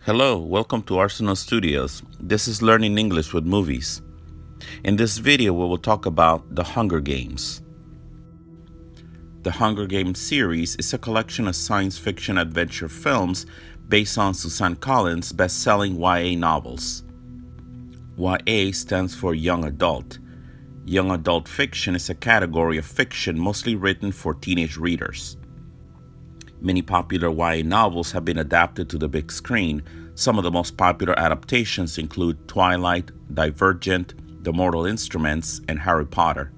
Hello, welcome to Arsenal Studios. This is Learning English with Movies. In this video, we will talk about The Hunger Games. The Hunger Games series is a collection of science fiction adventure films based on Suzanne Collins' best-selling YA novels. YA stands for Young Adult. Young adult fiction is a category of fiction mostly written for teenage readers. Many popular YA novels have been adapted to the big screen. Some of the most popular adaptations include Twilight, Divergent, The Mortal Instruments, and Harry Potter.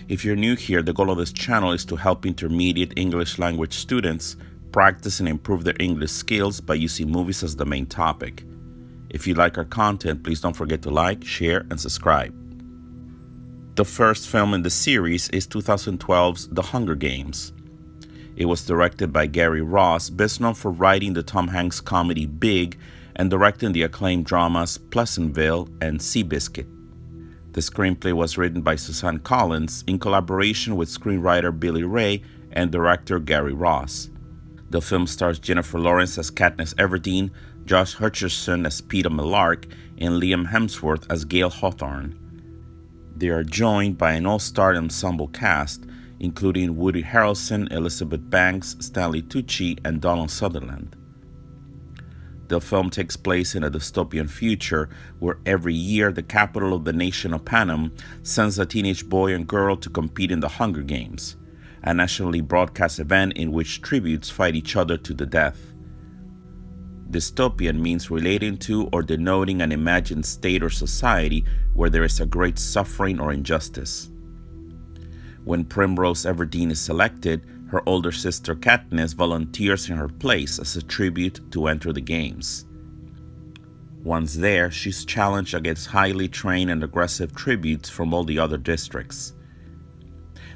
If you're new here, the goal of this channel is to help intermediate English language students practice and improve their English skills by using movies as the main topic. If you like our content, please don't forget to like, share, and subscribe. The first film in the series is 2012's The Hunger Games. It was directed by Gary Ross, best known for writing the Tom Hanks comedy Big and directing the acclaimed dramas Pleasantville and Seabiscuit. The screenplay was written by Suzanne Collins in collaboration with screenwriter Billy Ray and director Gary Ross. The film stars Jennifer Lawrence as Katniss Everdeen, Josh Hutcherson as Peeta Mellark, and Liam Hemsworth as Gale Hawthorne. They are joined by an all-star ensemble cast, including Woody Harrelson, Elizabeth Banks, Stanley Tucci, and Donald Sutherland. The film takes place in a dystopian future where every year the capital of the nation of Panem sends a teenage boy and girl to compete in the Hunger Games, a nationally broadcast event in which tributes fight each other to the death. Dystopian means relating to or denoting an imagined state or society where there is a great suffering or injustice. When Primrose Everdeen is selected, her older sister Katniss volunteers in her place as a tribute to enter the games. Once there, she's challenged against highly trained and aggressive tributes from all the other districts.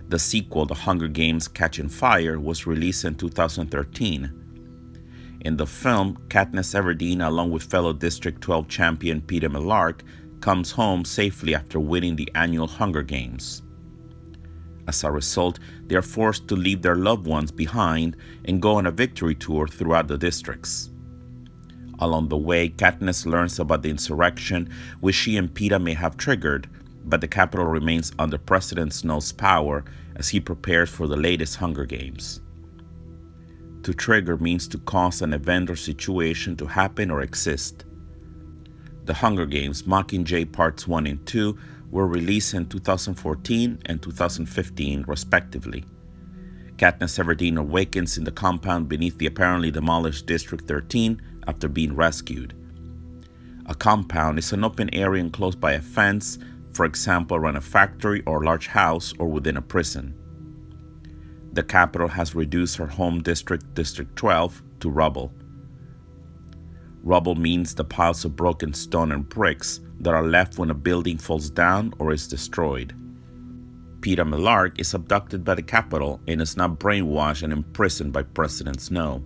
The sequel, The Hunger Games: Catching Fire, was released in 2013. In the film, Katniss Everdeen, along with fellow District 12 champion Peeta Mellark, comes home safely after winning the annual Hunger Games. As a result, they are forced to leave their loved ones behind and go on a victory tour throughout the districts. Along the way, Katniss learns about the insurrection which she and Peeta may have triggered, but the capital remains under President Snow's power as he prepares for the latest Hunger Games. To trigger means to cause an event or situation to happen or exist. The Hunger Games, Mockingjay Parts 1 and 2 were released in 2014 and 2015, respectively. Katniss Everdeen awakens in the compound beneath the apparently demolished District 13 after being rescued. A compound is an open area enclosed by a fence, for example around a factory or large house or within a prison. The capital has reduced her home district, District 12, to rubble. Rubble means the piles of broken stone and bricks that are left when a building falls down or is destroyed. Peeta Mellark is abducted by the capital and is now brainwashed and imprisoned by President Snow.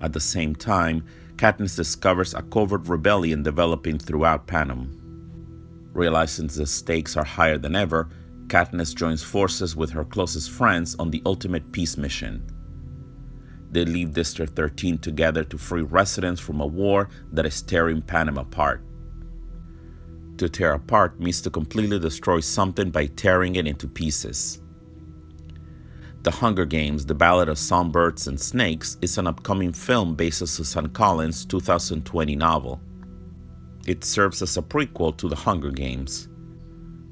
At the same time, Katniss discovers a covert rebellion developing throughout Panem. Realizing the stakes are higher than ever, Katniss joins forces with her closest friends on the ultimate peace mission. They leave District 13 together to free residents from a war that is tearing Panem apart. To tear apart means to completely destroy something by tearing it into pieces. The Hunger Games: The Ballad of Songbirds and Snakes is an upcoming film based on Suzanne Collins' 2020 novel. It serves as a prequel to The Hunger Games.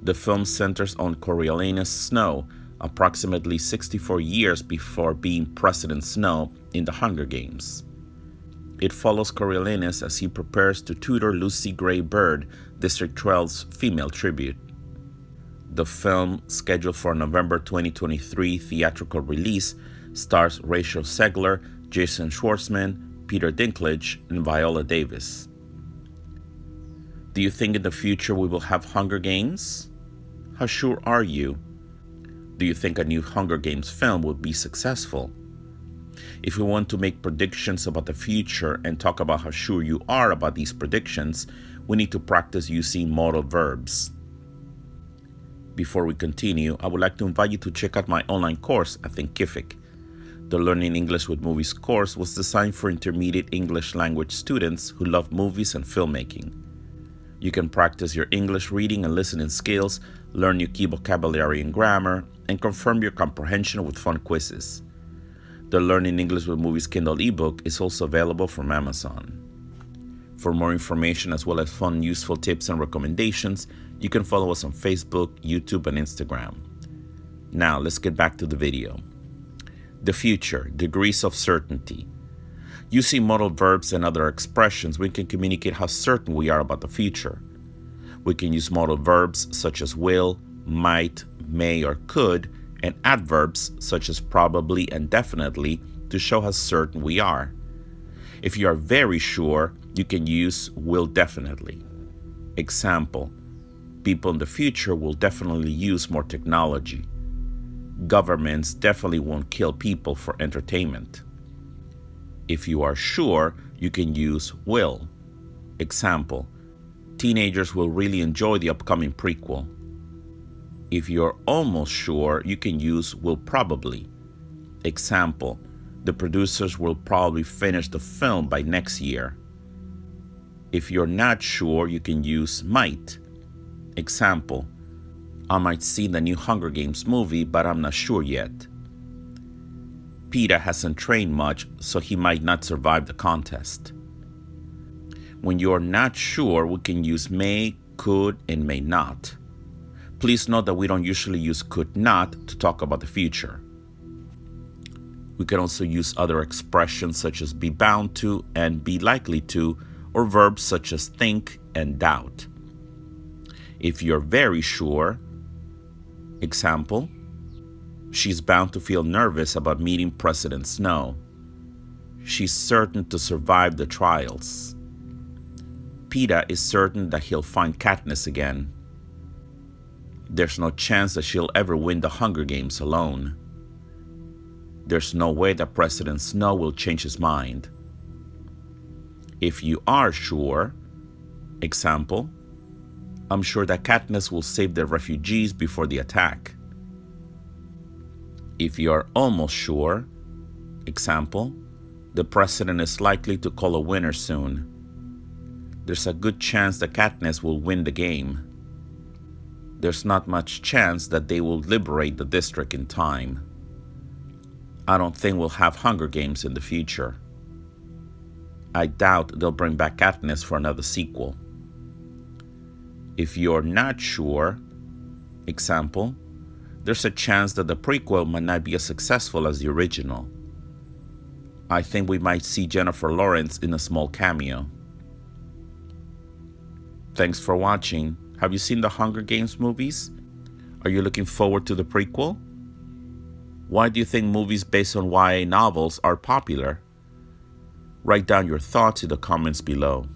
The film centers on Coriolanus Snow, approximately 64 years before being President Snow in the Hunger Games. It follows Coriolanus as he prepares to tutor Lucy Gray Bird, District 12's female tribute. The film, scheduled for a November 2023 theatrical release, stars Rachel Zegler, Jason Schwartzman, Peter Dinklage, and Viola Davis. Do you think in the future we will have Hunger Games? How sure are you? Do you think a new Hunger Games film would be successful? If we want to make predictions about the future and talk about how sure you are about these predictions, we need to practice using modal verbs. Before we continue, I would like to invite you to check out my online course at THINKIFIC. The Learning English with Movies course was designed for intermediate English language students who love movies and filmmaking. You can practice your English reading and listening skills, learn new key vocabulary and grammar, and confirm your comprehension with fun quizzes. The Learning English with Movies Kindle ebook is also available from Amazon. For more information as well as fun, useful tips and recommendations, you can follow us on Facebook, YouTube, and Instagram. Now, let's get back to the video. The future, degrees of certainty. Using modal verbs and other expressions, we can communicate how certain we are about the future. We can use modal verbs such as will, might, may, or could, and adverbs such as probably and definitely to show how certain we are. If you are very sure, you can use will definitely. Example, people in the future will definitely use more technology. Governments definitely won't kill people for entertainment. If you are sure, you can use will. Example, teenagers will really enjoy the upcoming prequel. If you're almost sure, you can use will probably. Example, the producers will probably finish the film by next year. If you're not sure, you can use might. Example, I might see the new Hunger Games movie, but I'm not sure yet. Peter hasn't trained much, so he might not survive the contest. When you're not sure, we can use may, could, and may not. Please note that we don't usually use could not to talk about the future. We can also use other expressions such as be bound to and be likely to, or verbs such as think and doubt. If you're very sure, example, she's bound to feel nervous about meeting President Snow. She's certain to survive the trials. Peter is certain that he'll find Katniss again. There's no chance that she'll ever win the Hunger Games alone. There's no way that President Snow will change his mind. If you are sure, example, I'm sure that Katniss will save the refugees before the attack. If you are almost sure, example, the president is likely to call a winner soon. There's a good chance that Katniss will win the game. There's not much chance that they will liberate the district in time. I don't think we'll have Hunger Games in the future. I doubt they'll bring back Katniss for another sequel. If you're not sure, example, there's a chance that the prequel might not be as successful as the original. I think we might see Jennifer Lawrence in a small cameo. Thanks for watching. Have you seen the Hunger Games movies? Are you looking forward to the prequel? Why do you think movies based on YA novels are popular? Write down your thoughts in the comments below.